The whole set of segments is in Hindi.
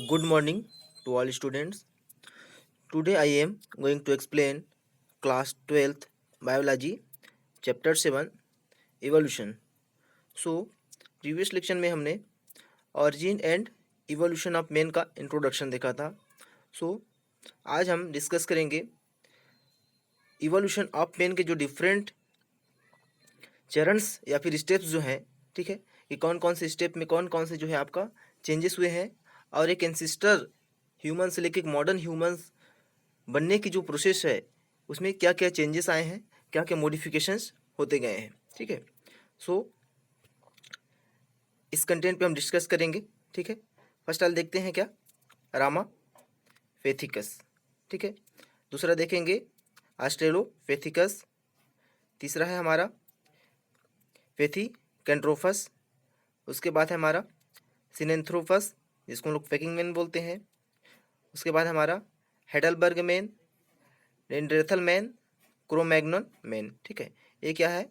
Good morning to all students. Today I am going to explain class 12th biology chapter 7 evolution. So previous lecture में हमने origin and evolution of man का इंट्रोडक्शन देखा था. So आज हम डिस्कस करेंगे इवोल्यूशन ऑफ मैन के जो डिफरेंट चरणस या फिर स्टेप्स जो हैं, ठीक है, कि कौन कौन से स्टेप में कौन कौन से जो है आपका चेंजेस हुए हैं और एक एंसिस्टर ह्यूमन से लेकर एक मॉडर्न ह्यूमंस बनने की जो प्रोसेस है उसमें क्या क्या चेंजेस आए हैं, क्या क्या मॉडिफिकेशंस होते गए हैं. ठीक है. सो इस कंटेंट पे हम डिस्कस करेंगे. ठीक है. फर्स्ट ऑल देखते हैं क्या रामा फेथिकस. ठीक है. दूसरा देखेंगे ऑस्ट्रेलोपेथिकस. तीसरा है हमारा पेथिकेंट्रोफस. उसके बाद है हमारा सिनेंथ्रोफस जिसको हम लोग पेकिंग मैन बोलते हैं. उसके बाद हमारा Heidelberg man, Neanderthal man, Cro Magnon man. ठीक है. ये क्या है,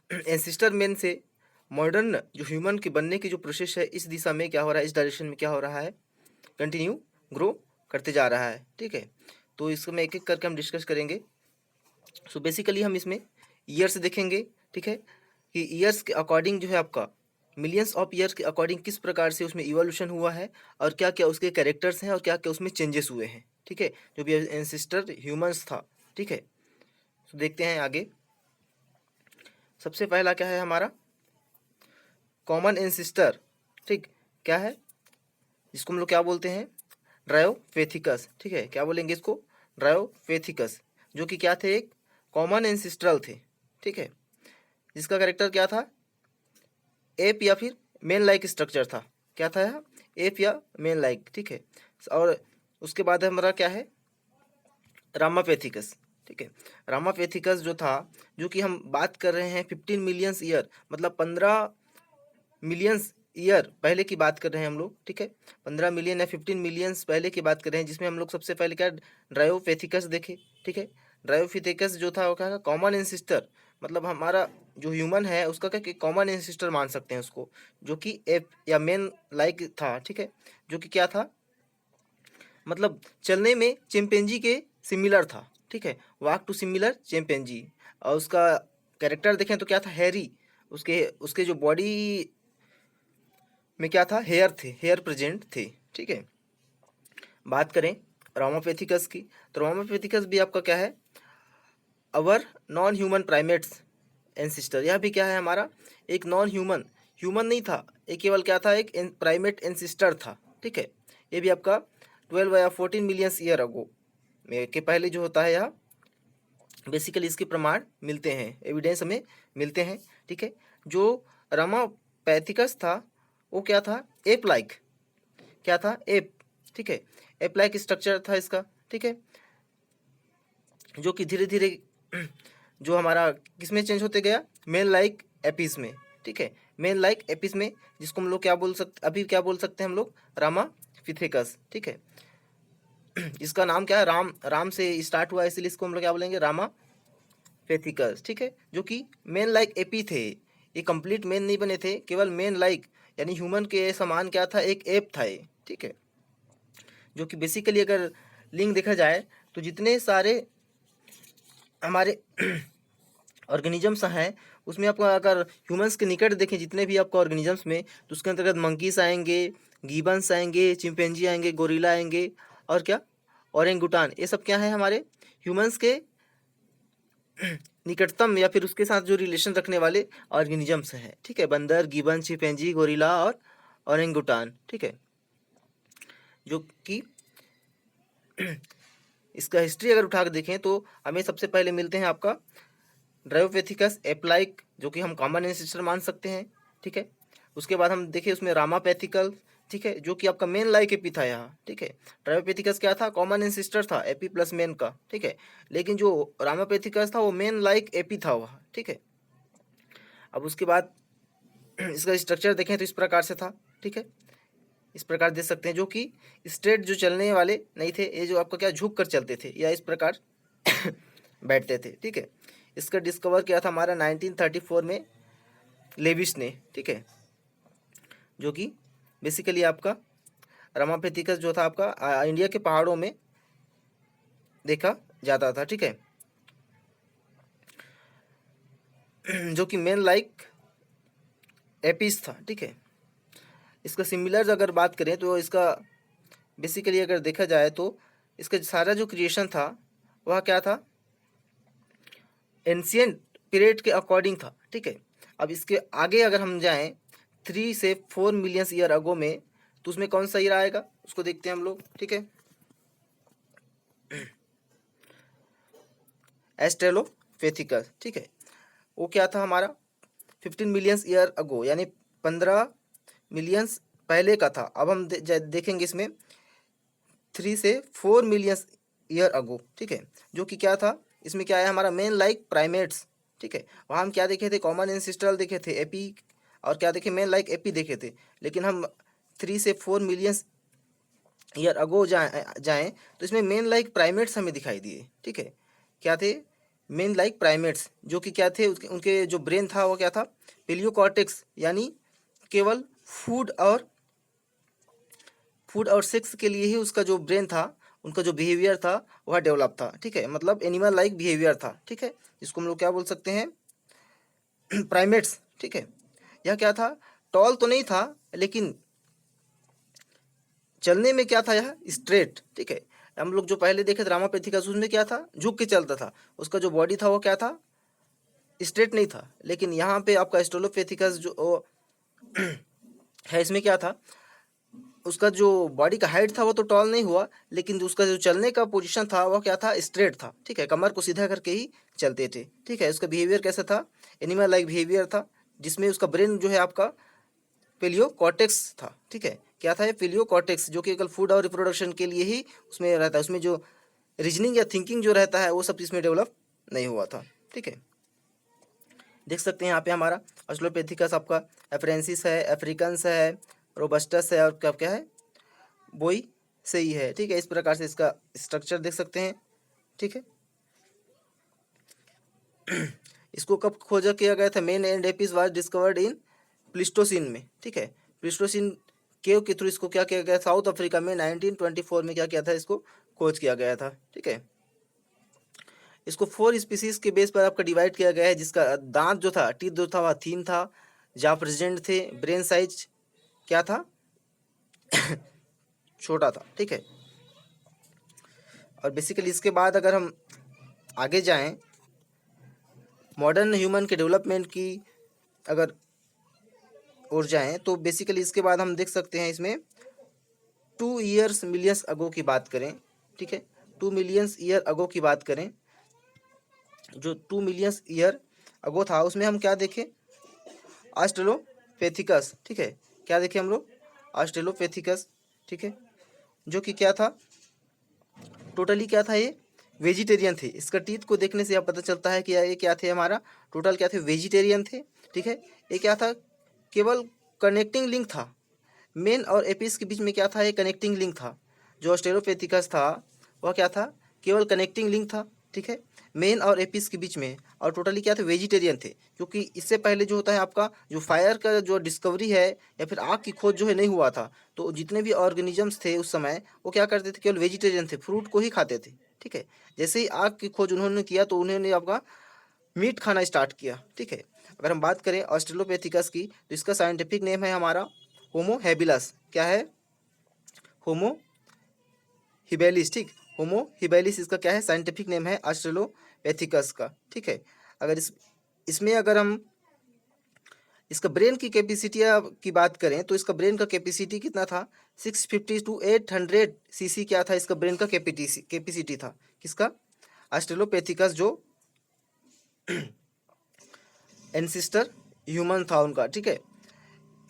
एंसिस्टर मैन से मॉडर्न जो ह्यूमन के बनने की जो प्रोसेस है इस दिशा में क्या हो रहा है, इस डायरेक्शन में क्या हो रहा है, कंटिन्यू ग्रो करते जा रहा है. ठीक है. तो इसमें एक एक करके हम डिस्कस करेंगे. सो बेसिकली हम इसमें ईयर्स देखेंगे. ठीक है, कि ईयर्स के अकॉर्डिंग जो है आपका मिलियंस ऑफ ईयर्स के अकॉर्डिंग किस प्रकार से उसमें इवोल्यूशन हुआ है और क्या क्या उसके कैरेक्टर्स हैं और क्या क्या उसमें चेंजेस हुए हैं. ठीक है, जो भी एंसिस्टर ह्यूमंस था. ठीक है. तो देखते हैं आगे. सबसे पहला क्या है हमारा कॉमन एंसिस्टर. ठीक, क्या है जिसको हम लोग क्या बोलते हैं, ड्रायोपेथिकस. ठीक है, क्या बोलेंगे इसको, ड्रायोपेथिकस, जो कि क्या थे, एक कॉमन एंसिस्ट्रल थे. ठीक है, जिसका कैरेक्टर क्या था, एप या फिर मेन लाइक स्ट्रक्चर था. क्या था यहाँ, एप या मेन लाइक. ठीक है. और उसके बाद हमारा क्या है रामापेथिकस. ठीक है, रामापेथिकस जो था, जो कि हम बात कर रहे हैं 15 मिलियंस ईयर, मतलब 15 मिलियंस ईयर पहले की बात कर रहे हैं हम लोग. ठीक है, 15 मिलियन या 15 मिलियंस पहले की बात कर रहे हैं, जिसमें हम लोग सबसे पहले क्या ड्रायोपेथिकस देखे. ठीक है, ड्रायोपेथिकस जो था वो क्या कॉमन एंसिस्टर, मतलब हमारा जो ह्यूमन है उसका क्या कॉमन एंसिस्टर मान सकते हैं उसको, जो कि एप या मेन लाइक था. ठीक है, जो कि क्या था, मतलब चलने में चिंपैंजी के सिमिलर था. ठीक है, वॉक टू सिमिलर चिंपैंजी. और उसका कैरेक्टर देखें तो क्या था, हैरी. उसके उसके जो बॉडी में क्या था, हेयर थे, हेयर प्रेजेंट थे. ठीक है. बात करें रोमापेथिकस की, तो रोमापेथिकस भी आपका क्या है, अवर नॉन ह्यूमन प्राइमेट्स एंसिस्टर. यह भी क्या है हमारा एक नॉन ह्यूमन, ह्यूमन नहीं था, ये केवल क्या था, एक प्राइमेट एंसिस्टर था. ठीक है, ये भी आपका 12 या 14 मिलियंस ईयर अगो में के पहले जो होता है, यह बेसिकली इसके प्रमाण मिलते हैं, एविडेंस हमें मिलते हैं. ठीक है, जो रामापैथिकस था वो क्या था, एप लाइक, क्या था, एप. ठीक है, एप लाइक स्ट्रक्चर था इसका. ठीक है, जो कि धीरे धीरे जो हमारा किसमें चेंज होते गया, मेन लाइक एपिस में. ठीक है, मेन लाइक एपिस में, जिसको हम लोग क्या बोल सकते, अभी क्या बोल सकते हैं हम लोग, रामापिथेकस. ठीक है, इसका नाम क्या है, राम, राम से स्टार्ट हुआ इसलिए इसको हम लोग क्या बोलेंगे, रामापेथिकस. ठीक है, जो कि मेन लाइक एपी थे, ये कंप्लीट मेन नहीं बने थे, केवल मेन लाइक यानी ह्यूमन के समान क्या था, एक एप था ये. ठीक है, जो कि बेसिकली अगर लिंक देखा जाए तो जितने सारे हमारे ऑर्गेनिजम्स हैं उसमें आपको अगर ह्यूमंस के निकट देखें जितने भी आपको ऑर्गेनिजम्स में, तो उसके अंतर्गत मंकीस आएंगे, गिबन्स आएंगे, चिंपैंजी आएंगे, गोरिल्ला आएंगे, और क्या ओरेंगुटान. ये सब क्या है, हमारे ह्यूमंस के निकटतम या फिर उसके साथ जो रिलेशन रखने वाले ऑर्गेनिजम्स हैं. ठीक है, बंदर, गिबन, चिंपैंजी, गोरिल्ला और ओरेंगुटान. ठीक है, जो कि इसका हिस्ट्री अगर उठा कर देखें तो हमें सबसे पहले मिलते हैं आपका ड्रायोपेथिकस एप्लाइक, जो कि हम कॉमन एंसेस्टर मान सकते हैं. ठीक है, उसके बाद हम देखें उसमें रामापैथिकल. ठीक है, जो कि आपका मेन लाइक एपी था यहाँ. ठीक है, ड्रायोपेथिकस क्या था, कॉमन एंसेस्टर था एपी प्लस मेन का. ठीक है, लेकिन जो रामापैथिकस था वो मेन लाइक एपी था वहाँ. ठीक है, अब उसके बाद इसका स्ट्रक्चर देखें तो इस प्रकार से था. ठीक है, इस प्रकार देख सकते हैं, जो कि स्ट्रेट जो चलने वाले नहीं थे, ये जो आपका क्या झुक कर चलते थे या इस प्रकार बैठते थे. ठीक है, इसका डिस्कवर किया था हमारा 1934 में लेविस ने. ठीक है, जो कि बेसिकली आपका रामापेथिकस जो था आपका इंडिया के पहाड़ों में देखा जाता था, ठीक है, जो कि मेन लाइक एपिस था, ठीक है। इसका सिमिलर अगर बात करें तो इसका बेसिकली अगर देखा जाए तो इसका सारा जो क्रिएशन था वह क्या था, एंशियंट पीरियड के अकॉर्डिंग था, ठीक है। अब इसके आगे अगर हम जाएं 3 से 4 मिलियन ईयर अगो में, तो उसमें कौन सा ईयर आएगा उसको देखते हैं हम लोग, ठीक है। एस्ट्रेलोपेथिकस, ठीक है, वो क्या था हमारा 15 मिलियन ईयर अगो, यानी 15 मिलियंस पहले का था। अब हम देखेंगे इसमें 3 से 4 मिलियन ईयर अगो, ठीक है, जो कि क्या था, इसमें क्या है हमारा मेन लाइक प्राइमेट्स, ठीक है। वहाँ हम क्या देखे थे, कॉमन एंसेस्ट्रल देखे थे, एपी, और क्या देखे, मेन लाइक एपी देखे थे। लेकिन हम 3 से 4 मिलियन ईयर अगो जाएँ तो इसमें मेन लाइक प्राइमेट्स हमें दिखाई दिए, ठीक है। क्या थे, मेन लाइक प्राइमेट्स, जो कि क्या थे, उनके जो ब्रेन था वो क्या था, पेलियोकॉर्टेक्स, यानी केवल फूड और सेक्स के लिए ही उसका जो ब्रेन था, उनका जो बिहेवियर था वह डेवलप था, ठीक है, मतलब एनिमल लाइक बिहेवियर था, ठीक है, जिसको हम लोग क्या बोल सकते हैं, प्राइमेट्स, ठीक है। यह क्या था, टॉल तो नहीं था, लेकिन चलने में क्या था, यह स्ट्रेट, ठीक है। हम लोग जो पहले देखे थे रामापेथिकस, उसमें क्या था, झुक के चलता था, उसका जो बॉडी था वो क्या था, स्ट्रेट नहीं था। लेकिन यहाँ पे आपका एस्ट्रोलोपेथिकस जो है, इसमें क्या था, उसका जो बॉडी का हाइट था वो तो टॉल नहीं हुआ, लेकिन उसका जो चलने का पोजीशन था वो क्या था, स्ट्रेट था, ठीक है, कमर को सीधा करके ही चलते थे, ठीक है। उसका बिहेवियर कैसा था, एनिमल लाइक बिहेवियर था, जिसमें उसका ब्रेन जो है आपका पेलियोकॉर्टेक्स था, ठीक है। क्या था ये, पेलियोकॉर्टेक्स, जो कि केवल फूड और रिप्रोडक्शन के लिए ही उसमें रहता है, उसमें जो रीजनिंग या थिंकिंग जो रहता है वो सब इसमें डेवलप नहीं हुआ था, ठीक है। देख सकते हैं यहाँ पे हमारा ऑस्ट्रेलोपेथिकस आपका एफ्रेंसिस है, अफ्रीकन्स है, रोबस्टस है, और क्या क्या है, बोई सही है, ठीक है। इस प्रकार से इसका स्ट्रक्चर देख सकते हैं, ठीक है। इसको कब खोजा किया गया था, main and Apis was discovered in Pleistocene में, ठीक है। प्लिस्टोसिन केव के थ्रू इसको क्या किया गया, साउथ अफ्रीका में 1924 में क्या किया था, इसको खोज किया गया था, ठीक है। इसको 4 स्पीसीज के बेस पर आपका डिवाइड किया गया है, जिसका दांत जो था, टीथ जो था वह थीन था, जहाँ प्रेजेंट थे, ब्रेन साइज क्या था, छोटा था, ठीक है। और बेसिकली इसके बाद अगर हम आगे जाएं, मॉडर्न ह्यूमन के डेवलपमेंट की अगर और जाएं, तो बेसिकली इसके बाद हम देख सकते हैं इसमें 2 ईयर्स मिलियंस अगो की बात करें, ठीक है, 2 मिलियंस ईयर अगो की बात करें, जो 2 मिलियंस ईयर अगो था, उसमें हम क्या देखें, ऑस्ट्रेलोपेथिकस, ठीक है, क्या देखें हम लोग, ऑस्ट्रेलोपेथिकस, ठीक है, जो कि क्या था, टोटली क्या था, ये वेजिटेरियन थे। इसका टीथ को देखने से यह पता चलता है कि ये क्या थे, हमारा टोटल क्या थे, वेजिटेरियन थे, ठीक है। ये क्या था, केवल कनेक्टिंग लिंक था, मेन और एपिस के बीच में क्या था, ये कनेक्टिंग लिंक था। जो ऑस्ट्रेलोपेथिकस था वह क्या था, केवल कनेक्टिंग लिंक था, ठीक है, मेन और एपिस के बीच में, और टोटली क्या थे, वेजिटेरियन थे। क्योंकि इससे पहले जो होता है आपका, जो फायर का जो डिस्कवरी है या फिर आग की खोज जो है नहीं हुआ था, तो जितने भी ऑर्गेनिजम्स थे उस समय वो क्या करते थे, केवल वेजिटेरियन थे, फ्रूट को ही खाते थे, ठीक है। जैसे ही आग की खोज उन्होंने किया तो उन्होंने आपका मीट खाना स्टार्ट किया, ठीक है। अगर हम बात करें ऑस्ट्रेलोपेथिकस की, तो इसका साइंटिफिक नेम है हमारा होमो हैबिलस, क्या है, होमो हिबेलिस, ठीक, होमो हिबेलिस इसका क्या है, साइंटिफिक नेम है ऑस्ट्रेलोपेथिकस का, ठीक है। अगर इसमें अगर हम इसका ब्रेन की कैपेसिटी की बात करें, तो इसका ब्रेन का कैपेसिटी कितना था, 650 टू 800 सीसी क्या था, इसका ब्रेन का कैपेसिटी था, किसका, ऑस्ट्रेलोपेथिकस जो एंसिस्टर ह्यूमन था उनका, ठीक है।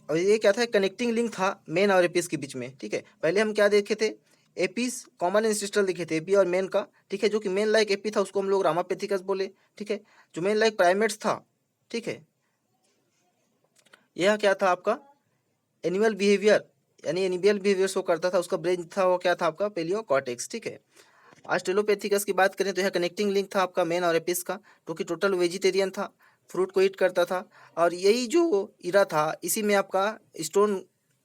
और ये क्या था, कनेक्टिंग लिंक था मेन और एपीस के बीच में, ठीक है। पहले हम क्या देखे थे, एपीस कॉमन एंसिस्टर देखे थे, एपी और मेन का, ठीक है। जो कि मेन लाइक एपी था उसको हम लोग रामापेथिकस बोले, ठीक है। जो मेन लाइक प्राइमेट्स था, ठीक है, यह क्या था आपका, एनिमल बिहेवियर, यानी एनिमल बिहेवियर शो करता था, उसका ब्रेन था वो क्या था आपका, पेलियोकॉर्टेक्स, ठीक है। ऑस्ट्रेलोपेथिकस की बात करें तो यह कनेक्टिंग लिंक था आपका मेन और एपिस का, जो कि टोटल वेजिटेरियन था, फ्रूट को ईट करता था। और यही जो इरा था, इसी में आपका स्टोन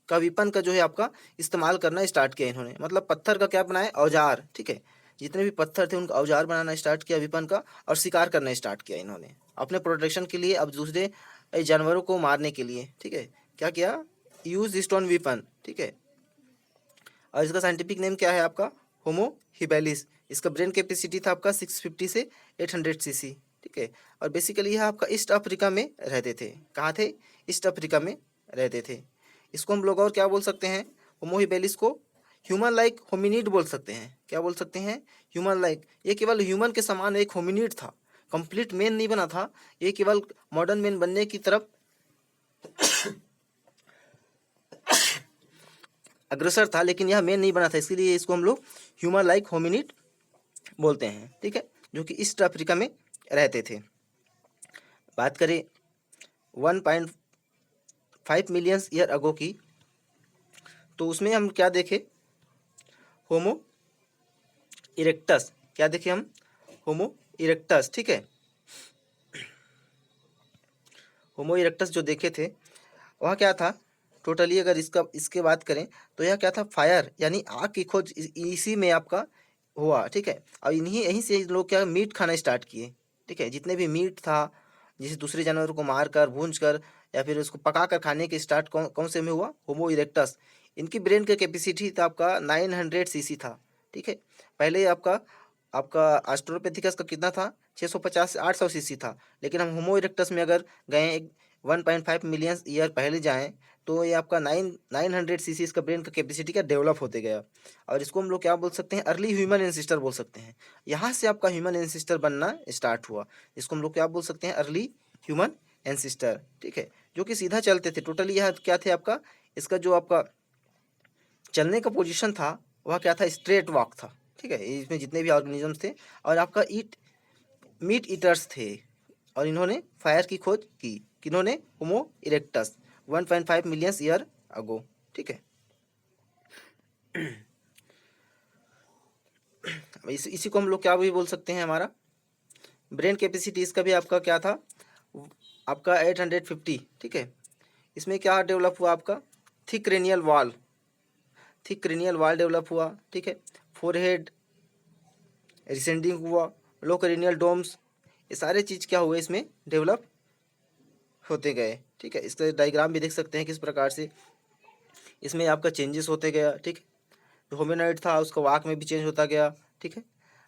का विपन का जो है आपका इस्तेमाल करना स्टार्ट किया इन्होंने, मतलब पत्थर का क्या बनाए, औजार, ठीक है, जितने भी पत्थर थे उनका औजार बनाना स्टार्ट किया विपन का, और शिकार करना स्टार्ट किया इन्होंने अपने प्रोटेक्शन के लिए, अब दूसरे जानवरों को मारने के लिए, ठीक है। क्या किया, यूज स्टोन विपन, ठीक है। और इसका साइंटिफिक नेम क्या है आपका, होमो हिबेलिस। इसका ब्रेन कैपेसिटी था आपका 650 से 800 सीसी, ठीक है। और बेसिकली यह आपका ईस्ट अफ्रीका में रहते थे। कहाँ थे, ईस्ट अफ्रीका में रहते थे। इसको हम लोग और क्या बोल सकते हैं, होमो हिबेलिस को ह्यूमन लाइक होमिनिड बोल सकते हैं। क्या बोल सकते हैं, ह्यूमन लाइक। ये केवल ह्यूमन के समान एक होमिनिड था, कंप्लीट मैन नहीं बना था, ये केवल मॉडर्न मैन बनने की तरफ अग्रसर था, लेकिन यह मैन नहीं बना था, इसीलिए इसको हम लोग ह्यूमन लाइक होमिनिड बोलते हैं, ठीक है, जो कि ईस्ट अफ्रीका में रहते थे। बात करें 1.5 मिलियन ईयर अगो की, तो उसमें हम क्या देखें, होमो इरेक्टस। क्या देखें हम, होमो इरेक्टस, ठीक है। होमो इरेक्टस जो देखे थे वह क्या था, टोटली अगर इसके बात करें तो यह क्या था, फायर यानी आग की खोज इसी में आपका हुआ, ठीक है। और यहीं से लोग क्या मीट खाना स्टार्ट किए, ठीक है। जितने भी मीट था, जिसे दूसरे जानवरों को मार कर, भूंज कर या फिर उसको पका कर खाने के स्टार्ट कौन कौन से में हुआ, होमो इरेक्टस। इनकी ब्रेन का कैपेसिटी था आपका 900 सीसी था, ठीक है। पहले आपका आपका ऑस्ट्रोलोपिथेकस का कितना था, 650 से 800 सीसी था। लेकिन हम होमो इरेक्टस में अगर गए 1.5 मिलियन ईयर पहले जाएं, तो ये आपका 900 सीसी इसका ब्रेन का कैपेसिटी का डेवलप होते गया। और इसको हम लोग क्या बोल सकते हैं, अर्ली ह्यूमन एंसिस्टर बोल सकते हैं। यहाँ से आपका ह्यूमन एंसिस्टर बनना स्टार्ट हुआ, इसको हम लोग क्या बोल सकते हैं, अर्ली ह्यूमन एंसिस्टर, ठीक है। जो कि सीधा चलते थे। टोटली यह क्या थे आपका, इसका जो आपका चलने का पोजीशन था वह क्या था, स्ट्रेट वॉक था, ठीक है। इसमें जितने भी ऑर्गेनिजम्स थे और आपका मीट ईटर्स थे, और इन्होंने फायर की खोज की, किन्होंने, होमो इरेक्टस 1.5 मिलियन ईयर अगो, ठीक है। इसी को हम लोग क्या भी बोल सकते हैं, हमारा ब्रेन कैपेसिटी इसका भी आपका क्या था, आपका 850, ठीक है। इसमें क्या डेवलप हुआ आपका, thick cranial wall, thick cranial wall develop हुआ, ठीक है। फोरहेड रिसेंडिंग हुआ, लो क्रेनियल डोम्स, ये सारे चीज़ क्या हुए इसमें डेवलप होते गए, ठीक है। इसका डायग्राम भी देख सकते हैं किस प्रकार से इसमें आपका चेंजेस होते गया, ठीक है। जो होमिनॉइड था उसका वाक में भी चेंज होता गया, ठीक है।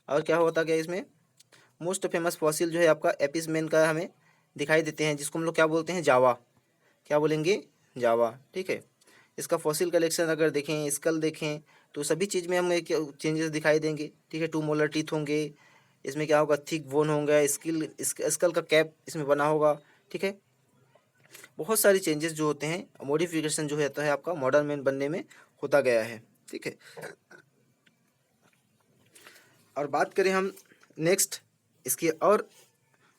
और क्या होता गया, इसमें मोस्ट फेमस फॉसिल जो है आपका एपिसमेन का हमें दिखाई देते हैं, जिसको हम लोग क्या बोलते हैं, जावा। क्या बोलेंगे, जावा, ठीक है। इसका फॉसिल कलेक्शन अगर देखें, स्कल देखें, तो सभी चीज़ में हमें चेंजेस दिखाई देंगे, ठीक है। 2 मोलर टीथ होंगे, इसमें क्या होगा, थिक बोन होगा, स्कल का कैप इसमें बना होगा, ठीक है। बहुत सारी चेंजेस जो होते हैं, मॉडिफिकेशन जो होता है आपका मॉडर्न मैन बनने में होता गया है, ठीक है। और बात करें हम नेक्स्ट इसकी, और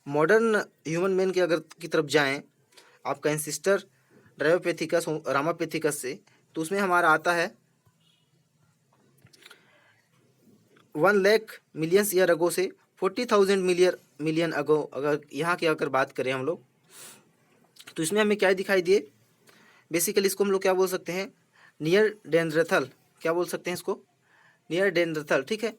मॉडर्न ह्यूमन मैन की अगर की तरफ जाएं, आपका एंसिस्टर ड्रायोपेथिकस रामापेथिकस से, तो उसमें हमारा आता है 1 लाख मिलियंस ईयर अगो से 40,000 मिलियन अगो, अगर यहाँ की अगर बात करें हम लोग, तो इसमें हमें क्या दिखाई दिए, बेसिकली इसको हम लोग क्या बोल सकते हैं, नियर डेंड्रेथल। क्या बोल सकते हैं इसको, नियर डेंड्रेथल, ठीक है।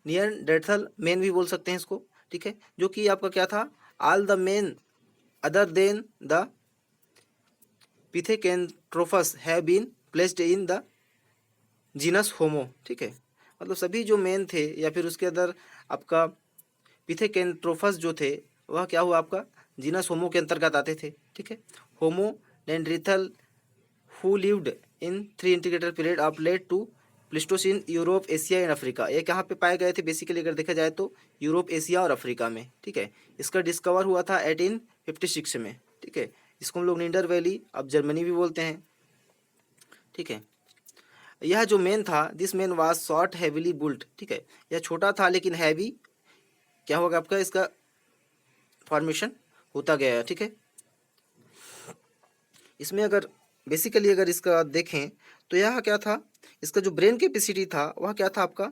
नियर डेंड्रेथल मेन भी बोल सकते हैं इसको, ठीक है। जो कि आपका क्या था, all the men other than the Pithecanthropus have been placed in the genus Homo, ठीक है। मतलब सभी जो मेन थे या फिर उसके अंदर आपका पिथेकेंथ्रोपस जो थे, वह क्या हुआ आपका जीनस होमो के अंतर्गत आते थे, ठीक है। Homo Neanderthal who lived in 3 integrated period of late to Pleistocene, Europe, Asia and Africa. ये कहाँ पे पाए गए थे, बेसिकली अगर देखा जाए तो यूरोप, एशिया और अफ्रीका में, ठीक है। इसका डिस्कवर हुआ था 1856 में, ठीक है। इसको हम लोग निंडर वैली अब जर्मनी भी बोलते हैं, ठीक है। यह जो मैन था, this man was short heavily built, ठीक है। यह छोटा था लेकिन हैवी क्या होगा आपका, इसका फॉर्मेशन होता गया है, ठीक है। इसमें अगर बेसिकली अगर इसका देखें तो यह क्या था, इसका जो ब्रेन कैपेसिटी था वह क्या था आपका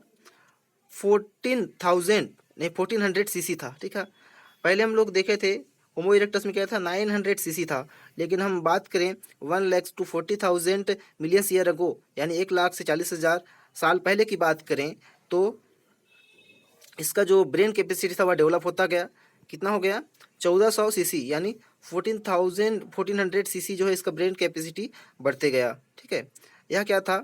14,000 नहीं 1400 सीसी था, ठीक है। पहले हम लोग देखे थे होमो इरेक्टस में क्या था 900 सीसी था, लेकिन हम बात करें 1 lakhs to 40,000 million year ago, यानी 1 लाख से 40,000 साल पहले की बात करें, तो इसका जो ब्रेन कैपेसिटी था वह डेवलप होता गया। कितना हो गया 1400 सीसी, यानी 14,000 सीसी जो है इसका ब्रेन कैपेसिटी बढ़ते गया। ठीक है, यह क्या था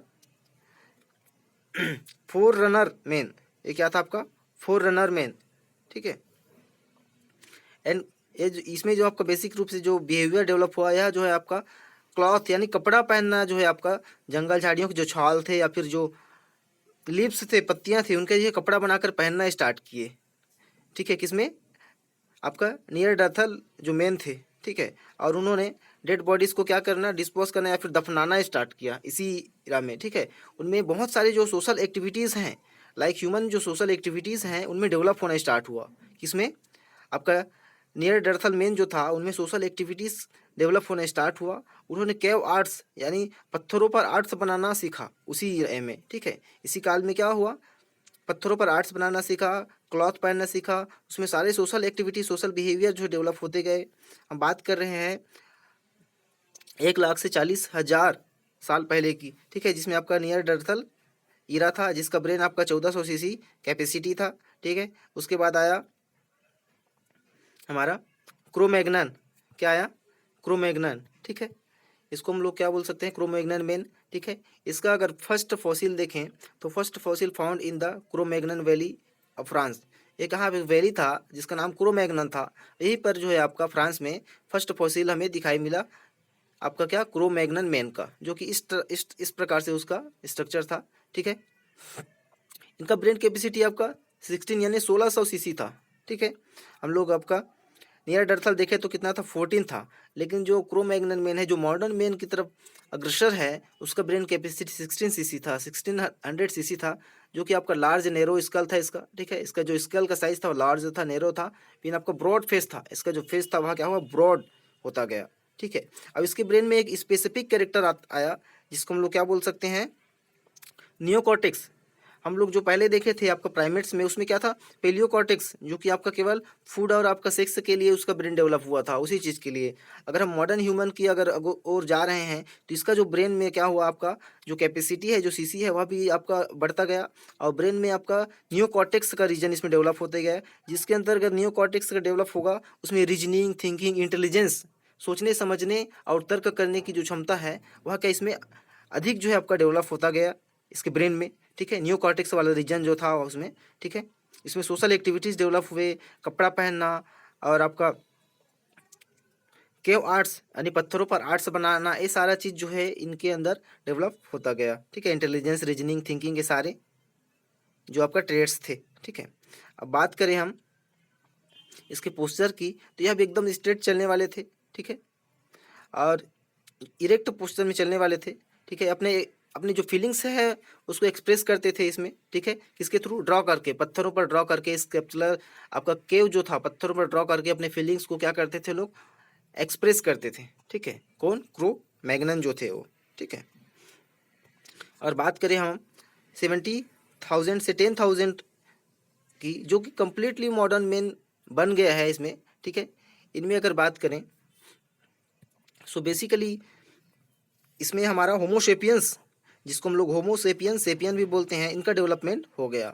फोर रनर मैन, ये क्या था आपका फोर रनर मैन। ठीक है, एंड इसमें जो आपका बेसिक रूप से जो बिहेवियर डेवलप हुआ यह जो है आपका क्लॉथ यानी कपड़ा पहनना जो है आपका जंगल झाड़ियों के जो छाल थे या फिर जो लीव्स थे पत्तियां थी उनके ये कपड़ा बनाकर पहनना स्टार्ट किए। ठीक है, किसमें आपका नियरडर्थल जो मेन थे। ठीक है, और उन्होंने डेड बॉडीज को क्या करना डिस्पोज करना या फिर दफनाना स्टार्ट किया इसी इरा में। ठीक है, उनमें बहुत सारे जो सोशल एक्टिविटीज़ हैं लाइक ह्यूमन जो सोशल एक्टिविटीज़ हैं उनमें डेवलप होना स्टार्ट हुआ। किसमें आपका नियरडर्थल मेन जो था उनमें सोशल एक्टिविटीज़ डेवलप होना स्टार्ट हुआ। उन्होंने केव आर्ट्स यानी पत्थरों पर आर्ट्स बनाना सीखा उसी इरा में। ठीक है, इसी काल में क्या हुआ पत्थरों पर आर्ट्स बनाना सीखा, क्लॉथ पहनना सीखा, उसमें सारे सोशल एक्टिविटी सोशल बिहेवियर जो डेवलप होते गए। हम बात कर रहे हैं 1 लाख से 40,000 साल पहले की। ठीक है, जिसमें आपका नियरडर्थल ईरा था जिसका ब्रेन आपका 1400 सीसी कैपेसिटी था। ठीक है, उसके बाद आया हमारा क्रोमैग्नन। क्या आया क्रोमैग्नन। ठीक है, इसको हम लोग क्या बोल सकते हैं क्रोमैग्नन मैन। ठीक है, इसका अगर फर्स्ट फॉसिल देखें तो first fossil found in the Cro-Magnon valley of France. ये कहाँ पे वैली था जिसका नाम क्रोमैग्नन था, यहीं पर जो है आपका फ्रांस में फर्स्ट फॉसिल हमें दिखाई मिला आपका क्या क्रोमैग्नन मैन का, जो कि इस प्रकार से उसका स्ट्रक्चर था। ठीक है, इनका ब्रेन कैपेसिटी आपका 16 यानी 1600 सीसी था। ठीक है, हम लोग आपका नियरडर्थल देखे तो कितना था 14 था, लेकिन जो क्रोमैग्नन मैन है जो मॉडर्न मैन की तरफ अग्रसर है उसका ब्रेन कैपेसिटी 16 सीसी था, 1600 सीसी था, जो कि आपका लार्ज नैरो स्कल था इसका। ठीक है, इसका जो स्कल का साइज था वो लार्ज था नैरो था, फिर आपका ब्रॉड फेस था, इसका जो फेस था वह क्या हुआ ब्रॉड होता गया। ठीक है, अब इसके ब्रेन में एक स्पेसिफिक कैरेक्टर आया जिसको हम लोग क्या बोल सकते हैं नियोकॉर्टेक्स। हम लोग जो पहले देखे थे आपका प्राइमेट्स में उसमें क्या था पेलियोकॉर्टेक्स, जो कि आपका केवल फूड और आपका सेक्स के लिए उसका ब्रेन डेवलप हुआ था उसी चीज़ के लिए। अगर हम मॉडर्न ह्यूमन की अगर और जा रहे हैं तो इसका जो ब्रेन में क्या हुआ आपका जो कैपेसिटी है जो सीसी है वह भी आपका बढ़ता गया, और ब्रेन में आपका नियोकॉर्टेक्स का रीजन इसमें डेवलप होते गया, जिसके अंदर अगर नियोकॉर्टेक्स का डेवलप होगा उसमें रीजनिंग थिंकिंग इंटेलिजेंस सोचने समझने और तर्क करने की जो क्षमता है वह क्या इसमें अधिक जो है आपका डेवलप होता गया इसके ब्रेन में। ठीक है, न्यू कॉर्टेक्स वाला रीजन जो था उसमें। ठीक है, इसमें सोशल एक्टिविटीज़ डेवलप हुए, कपड़ा पहनना और आपका केव आर्ट्स यानी पत्थरों पर आर्ट्स बनाना, ये सारा चीज़ जो है इनके अंदर डेवलप होता गया। ठीक है, इंटेलिजेंस रीजनिंग थिंकिंग ये सारे जो आपका ट्रेड्स थे। ठीक है, अब बात करें हम इसके पोस्चर की तो यह भी एकदम स्ट्रेट चलने वाले थे। ठीक है, और इरेक्ट पोस्चर में चलने वाले थे। ठीक है, अपने अपनी जो फीलिंग्स है उसको एक्सप्रेस करते थे इसमें। ठीक है, किसके थ्रू ड्रॉ करके पत्थरों पर ड्रॉ करके स्कल्पचर आपका केव जो था पत्थरों पर ड्रॉ करके अपने फीलिंग्स को क्या करते थे लोग एक्सप्रेस करते थे। ठीक है, कौन क्रो-मैग्नन जो थे वो। ठीक है, और बात करें हम 70,000 से 10,000 की जो कि कम्प्लीटली मॉडर्न मैन बन गया है इसमें। ठीक है, इनमें अगर बात करें सो बेसिकली इसमें हमारा होमोसेपियंस जिसको हम लोग होमोसेपियन सेपियन भी बोलते हैं इनका डेवलपमेंट हो गया।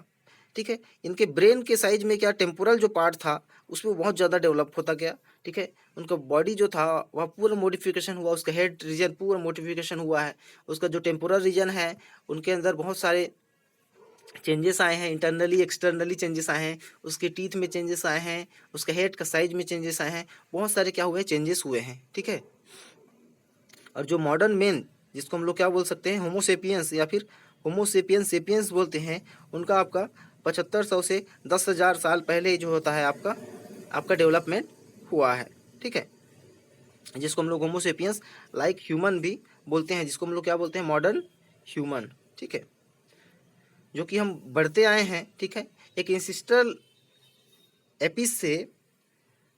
ठीक है, इनके ब्रेन के साइज में क्या टेम्पोरल जो पार्ट था उसमें बहुत ज़्यादा डेवलप होता गया। ठीक है, उनका बॉडी जो था वह पूरा मॉडिफिकेशन हुआ, उसका हेड रीजन पूरा मॉडिफिकेशन हुआ है, उसका जो टेम्पोरल रीजन है उनके अंदर बहुत सारे चेंजेस आए हैं, इंटरनली एक्सटर्नली चेंजेस आए हैं, उसके टीथ में चेंजेस आए हैं, उसके हेड का साइज में चेंजेस आए हैं, बहुत सारे क्या हुए चेंजेस हुए हैं। ठीक है, और जो मॉडर्न मैन जिसको हम लोग क्या बोल सकते हैं होमोसेपियंस या फिर होमोसेपियन सेपियंस बोलते हैं, उनका आपका 7500 से 10,000 साल पहले जो होता है आपका आपका डेवलपमेंट हुआ है। ठीक है, जिसको हम लोग होमोसेपियंस लाइक ह्यूमन भी बोलते हैं, जिसको हम लोग क्या बोलते हैं मॉडर्न ह्यूमन। ठीक है, जो कि हम बढ़ते आए हैं। ठीक है, एक इंसिस्ट्रल एपिस से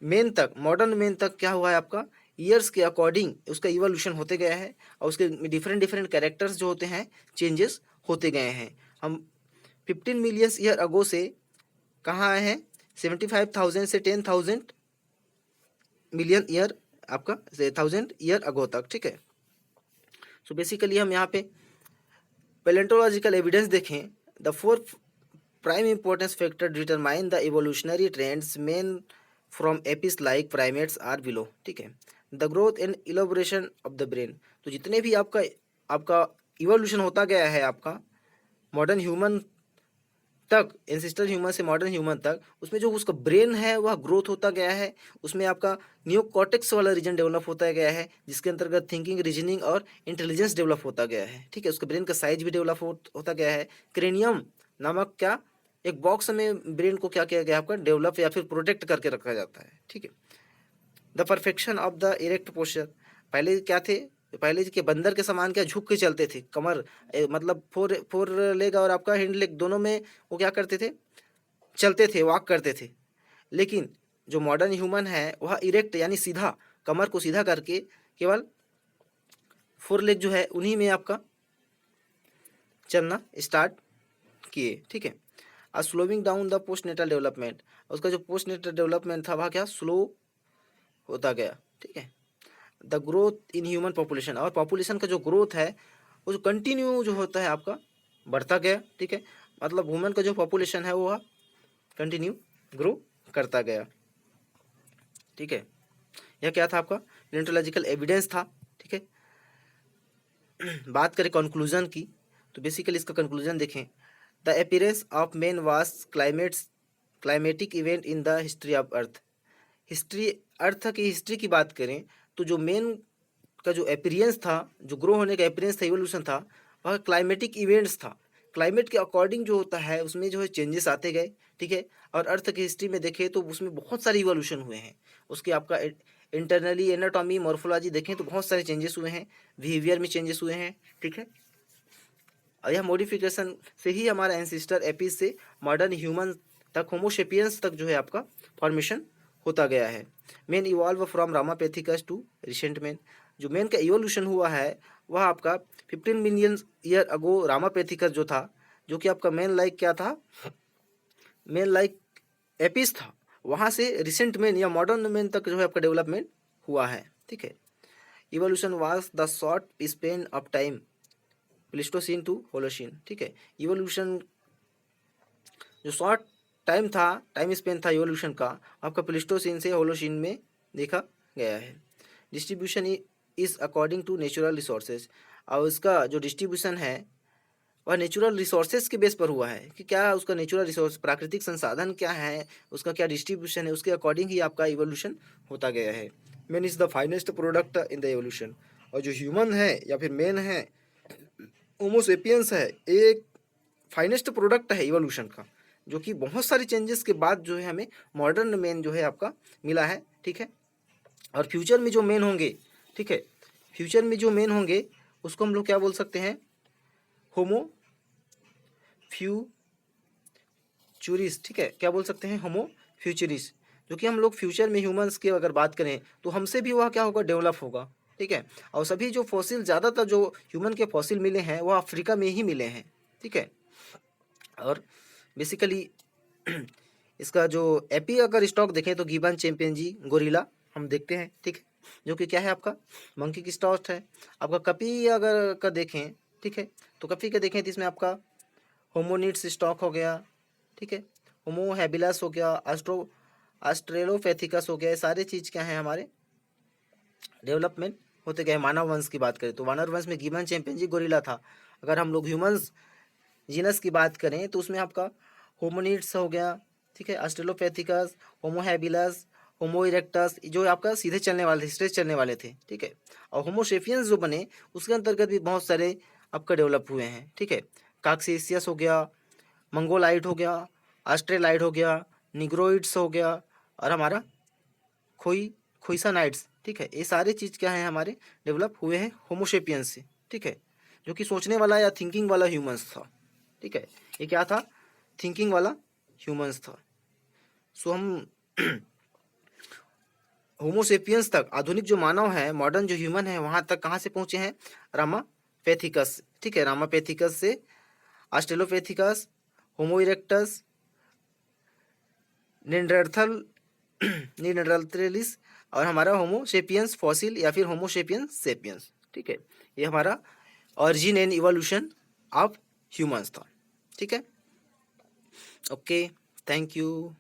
मेन तक मॉडर्न मेन तक क्या हुआ है आपका ईयर्स के अकॉर्डिंग उसका इवोल्यूशन होते गया है, और उसके डिफरेंट डिफरेंट कैरेक्टर्स जो होते हैं चेंजेस होते गए हैं। हम 15 मिलियन ईयर अगो से कहाँ आए हैं 75,000 से 10,000 मिलियन ईयर आपका 1000 ईयर अगो तक, ठीक है। सो बेसिकली हम यहाँ पे पैलेंटोलॉजिकल एविडेंस देखें, the four prime importance factor determine the evolutionary trends men from apes like primates are below, ठीक है। The growth and elaboration of the brain, तो जितने भी आपका आपका इवोल्यूशन होता गया है आपका मॉडर्न ह्यूमन तक, एंसिस्टर ह्यूमन से मॉडर्न ह्यूमन तक, उसमें जो उसका ब्रेन है वह ग्रोथ होता गया है, उसमें आपका नियोकॉर्टेक्स वाला रीजन डेवलप होता गया है, जिसके अंतर्गत थिंकिंग, रीजनिंग और इंटेलिजेंस डेवलप होता गया है, ठीक है। उसके ब्रेन का साइज भी डेवलप होता गया है। क्रेनियम नामक क्या एक बॉक्स में ब्रेन को क्या किया गया आपका डेवलप या फिर प्रोटेक्ट करके रखा जाता है, ठीक है। The perfection of the erect posture, पहले क्या थे, पहले के बंदर के समान क्या झुक के चलते थे, कमर मतलब फोर फोर लेग और आपका हैंड लेग दोनों में वो क्या करते थे, चलते थे, वॉक करते थे। लेकिन जो मॉडर्न ह्यूमन है वह इरेक्ट यानी सीधा, कमर को सीधा करके केवल फोर लेग जो है उन्हीं में आपका चलना स्टार्ट किए, ठीक है। और slowing down the post natal development, उसका जो पोस्ट नेटल डेवलपमेंट था वह क्या स्लो होता गया, ठीक है। The growth in human population, और पॉपुलेशन का जो ग्रोथ है वो जो कंटिन्यू जो होता है आपका बढ़ता गया, ठीक है। मतलब वुमेन का जो पॉपुलेशन है वो कंटिन्यू ग्रो करता गया, ठीक है। यह क्या था आपका पैलेंटोलॉजिकल एविडेंस था, ठीक है। बात करें कंक्लूजन की, तो बेसिकली इसका कंक्लूजन देखें, the appearance of men vast climatic event in the history of earth, history earth की हिस्ट्री की बात करें तो जो मेन का जो अपीयरेंस था, जो ग्रो होने का अपीयरेंस था, इवोल्यूशन था, वह क्लाइमेटिक इवेंट्स था। क्लाइमेट के अकॉर्डिंग जो होता है उसमें जो है चेंजेस आते गए, ठीक है। और अर्थ की हिस्ट्री में देखें तो उसमें बहुत सारे इवोल्यूशन हुए हैं, उसके आपका इंटरनली एनाटॉमी मॉर्फोलॉजी देखें तो बहुत सारे चेंजेस हुए हैं, बिहेवियर में चेंजेस हुए हैं, ठीक है। और यह मॉडिफिकेशन से ही हमारा एंसिस्टर एपीज से मॉडर्न ह्यूमन तक, होमोसेपियंस तक जो है आपका फॉर्मेशन होता गया है। Men evolve from Ramapithecus to recent man, जो मेन का इवोल्यूशन हुआ है वह आपका 15 मिलियन ईयर अगो रामापेथिकस जो था, जो कि आपका मेन लाइक क्या था, मेन लाइक एपिस था, वहाँ से रिसेंट मैन या मॉडर्न मैन तक जो है आपका डेवलपमेंट हुआ है, ठीक है। Evolution was the short span of time pleistocene to holocene, ठीक है। इवोल्यूशन जो शॉर्ट टाइम था, टाइम स्पेन था इवोल्यूशन का आपका प्लिस्टोसिन से होलोसिन में देखा गया है। Distribution is according to natural resources, और उसका जो डिस्ट्रीब्यूशन है वह नेचुरल रिसोर्सेज के बेस पर हुआ है कि क्या उसका नेचुरल रिसोर्स प्राकृतिक संसाधन क्या है, उसका क्या डिस्ट्रीब्यूशन है, उसके अकॉर्डिंग ही आपका इवोल्यूशन होता गया है। Man is the finest product in the evolution, और जो ह्यूमन है या फिर मैन है, होमोसेपियंस है, एक फाइनेस्ट प्रोडक्ट है इवोल्यूशन का, जो कि बहुत सारे चेंजेस के बाद जो है हमें मॉडर्न मैन जो है आपका मिला है, ठीक है। और फ्यूचर में जो मैन होंगे, ठीक है, फ्यूचर में जो मैन होंगे उसको हम लोग क्या बोल सकते हैं, होमो फ्यूचरिस्ट, ठीक है, क्या बोल सकते हैं, होमो फ्यूचरिस्ट, जो कि हम लोग फ्यूचर में ह्यूमंस की अगर बात करें तो हमसे भी वह क्या होगा डेवलप होगा, ठीक है। और सभी जो फॉसिल, ज़्यादातर जो ह्यूमन के फॉसिल मिले हैं वो अफ्रीका में ही मिले हैं, ठीक है। और बेसिकली इसका जो एपी अगर स्टॉक देखें तो गिबन, चिंपैंजी, गोरिल्ला हम देखते हैं, ठीक है, जो कि क्या है आपका मंकी की स्टॉक है। आपका कपी अगर का देखें, ठीक है, तो कपी का देखें तो इसमें आपका होमोनिड्स स्टॉक हो गया, ठीक है, होमो हैबिलस हो गया, ऑस्ट्रेलोपैथिकस हो गया, ये सारे चीज़ क्या हैं हमारे डेवलपमेंट होते गए। मानव वंश की बात करें तो मानव वंश में गिबन, चिंपैंजी, गोरिल्ला था। अगर हम लोग ह्यूमंस जीनस की बात करें तो उसमें आपका होमोनिड्स हो गया, ठीक है, ऑस्ट्रेलोपैथिकस, होमो हैबिलस, होमो इरेक्टस, जो आपका सीधे चलने वाले थे, स्ट्रेट चलने वाले थे, ठीक है। और होमोसेपियंस जो बने उसके अंतर्गत भी बहुत सारे आपका डेवलप हुए हैं, ठीक है। काक्सेसियस हो गया, मंगोलाइट हो गया, ऑस्ट्रेलाइट हो गया, निग्रोइड्स हो गया, और हमारा खोइसानाइट्स, ठीक है। ये सारे चीज़ क्या है हमारे डेवलप हुए हैं होमोसेपियंस से, ठीक है, जो कि सोचने वाला या थिंकिंग वाला ह्यूमंस था, ठीक है। ये क्या था, थिंकिंग वाला ह्यूमंस था। सो हम होमोसेपियंस तक, आधुनिक जो मानव है, मॉडर्न जो ह्यूमन है, वहाँ तक कहाँ से पहुँचे हैं, रामापेथिकस, ठीक है, रामापेथिकस से ऑस्ट्रेलोपैथिकस, होमो इरेक्टस, निंडरथल निंडरथलिस और हमारा होमो सेपियंस फॉसिल या फिर होमो सेपियंस सेपियंस, ठीक है। ये हमारा origin and evolution of humans था, ठीक है। Okay, thank you.